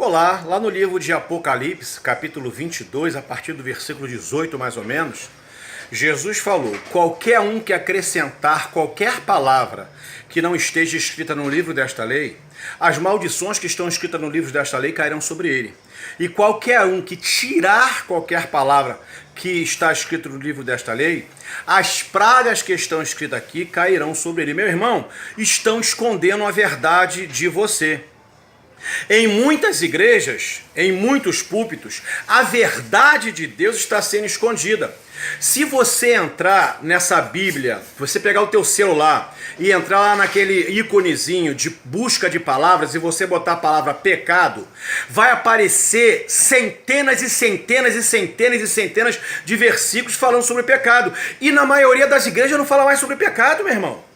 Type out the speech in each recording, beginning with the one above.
Olá, lá no livro de Apocalipse, capítulo 22, a partir do versículo 18 mais ou menos, Jesus falou: qualquer um que acrescentar qualquer palavra que não esteja escrita no livro desta lei, as maldições que estão escritas no livro desta lei cairão sobre ele. E qualquer um que tirar qualquer palavra que está escrito no livro desta lei, as pragas que estão escritas aqui cairão sobre ele. Meu irmão, estão escondendo a verdade de você. Em muitas igrejas, em muitos púlpitos, a verdade de Deus está sendo escondida. Se você entrar nessa Bíblia, você pegar o teu celular e entrar lá naquele íconezinho de busca de palavras e você botar a palavra pecado, vai aparecer centenas e centenas e centenas e centenas de versículos falando sobre pecado. E na maioria das igrejas não fala mais sobre pecado, meu irmão.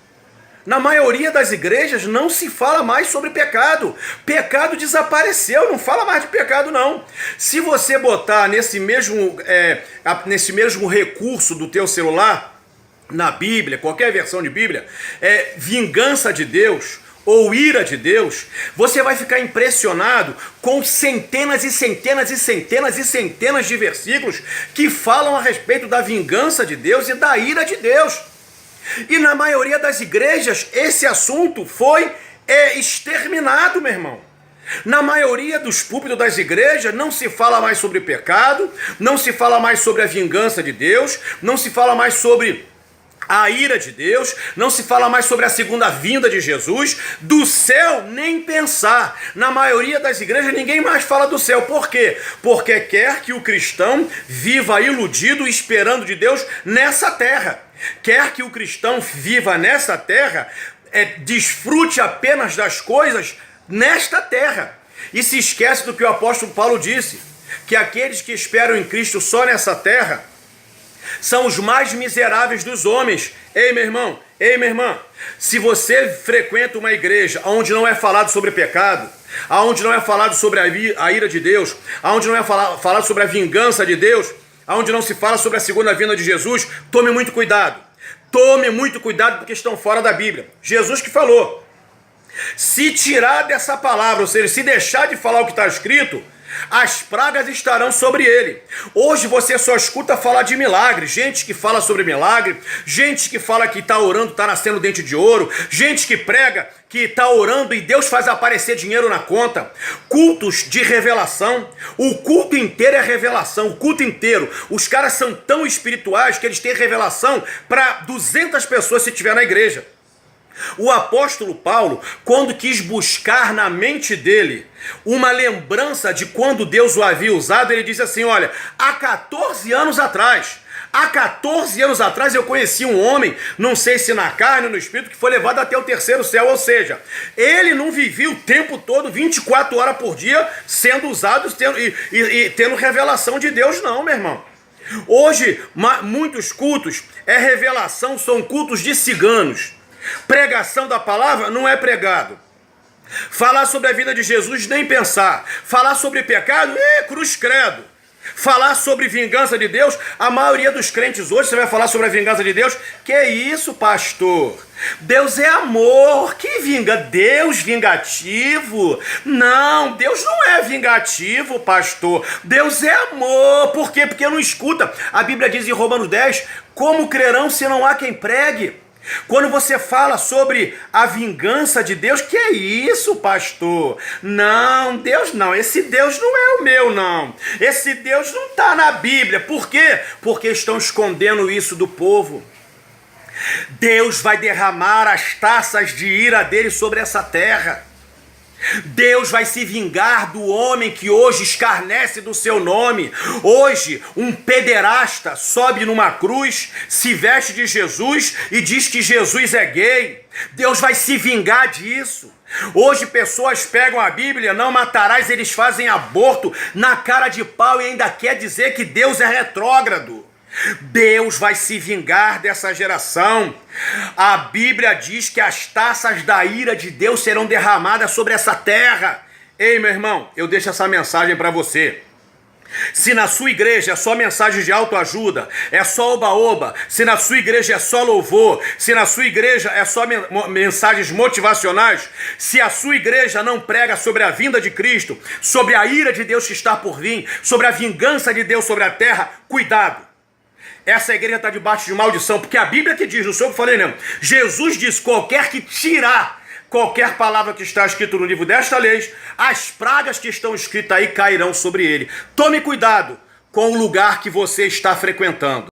Na maioria das igrejas não se fala mais sobre pecado. Pecado desapareceu, não fala mais de pecado não. Se você botar nesse mesmo recurso do teu celular, na Bíblia, qualquer versão de Bíblia, vingança de Deus ou ira de Deus, você vai ficar impressionado com centenas e centenas e centenas e centenas de versículos que falam a respeito da vingança de Deus e da ira de Deus. E na maioria das igrejas, esse assunto foi exterminado, meu irmão. Na maioria dos púlpitos das igrejas, não se fala mais sobre pecado, não se fala mais sobre a vingança de Deus, não se fala mais sobre a ira de Deus, não se fala mais sobre a segunda vinda de Jesus. Do céu, nem pensar. Na maioria das igrejas, ninguém mais fala do céu. Por quê? Porque quer que o cristão viva iludido, esperando de Deus nessa terra. Quer que o cristão viva nessa terra, desfrute apenas das coisas nesta terra. E se esquece do que o apóstolo Paulo disse, que aqueles que esperam em Cristo só nessa terra são os mais miseráveis dos homens. Ei, meu irmão, ei, minha irmã, se você frequenta uma igreja onde não é falado sobre pecado, onde não é falado sobre a ira de Deus, onde não é falado sobre a vingança de Deus, onde não se fala sobre a segunda vinda de Jesus, tome muito cuidado. Tome muito cuidado porque estão fora da Bíblia. Jesus que falou: se tirar dessa palavra, ou seja, se deixar de falar o que está escrito, as pragas estarão sobre ele. Hoje você só escuta falar de milagre, gente que fala sobre milagre, gente que fala que está orando, está nascendo dente de ouro, gente que prega que está orando e Deus faz aparecer dinheiro na conta, cultos de revelação, o culto inteiro é revelação, o culto inteiro, os caras são tão espirituais que eles têm revelação para 200 pessoas se tiver na igreja. O apóstolo Paulo, quando quis buscar na mente dele uma lembrança de quando Deus o havia usado, ele disse assim: olha, há 14 anos atrás eu conheci um homem, não sei se na carne ou no espírito, que foi levado até o terceiro céu, ou seja, ele não vivia o tempo todo, 24 horas por dia, sendo usado e tendo revelação de Deus, não, meu irmão. Hoje, muitos cultos revelação, são cultos de ciganos. Pregação da palavra não é pregado. Falar sobre a vida de Jesus, nem pensar. Falar sobre pecado, cruz credo. Falar sobre vingança de Deus, a maioria dos crentes hoje, você vai falar sobre a vingança de Deus? Que isso, pastor? Deus é amor, que vinga? Deus vingativo? Não, Deus não é vingativo, pastor. Deus é amor. Por quê? Porque não escuta. A Bíblia diz em Romanos 10, como crerão se não há quem pregue? Quando você fala sobre a vingança de Deus, que é isso, pastor? Não, Deus não, esse Deus não é o meu, não. Esse Deus não está na Bíblia. Por quê? Porque estão escondendo isso do povo. Deus vai derramar as taças de ira dele sobre essa terra. Deus vai se vingar do homem que hoje escarnece do seu nome. Hoje, um pederasta sobe numa cruz, se veste de Jesus e diz que Jesus é gay. Deus vai se vingar disso. Hoje pessoas pegam a Bíblia, não matarás, eles fazem aborto na cara de pau e ainda quer dizer que Deus é retrógrado. Deus vai se vingar dessa geração. A Bíblia diz que as taças da ira de Deus serão derramadas sobre essa terra. Ei, meu irmão, eu deixo essa mensagem para você. Se na sua igreja é só mensagem de autoajuda, é só oba-oba, se na sua igreja é só louvor, se na sua igreja é só mensagens motivacionais, se a sua igreja não prega sobre a vinda de Cristo, sobre a ira de Deus que está por vir, sobre a vingança de Deus sobre a terra, cuidado. Essa igreja está debaixo de maldição, porque a Bíblia que diz, não sou eu que falei não, Jesus diz, qualquer que tirar qualquer palavra que está escrita no livro desta lei, as pragas que estão escritas aí cairão sobre ele. Tome cuidado com o lugar que você está frequentando.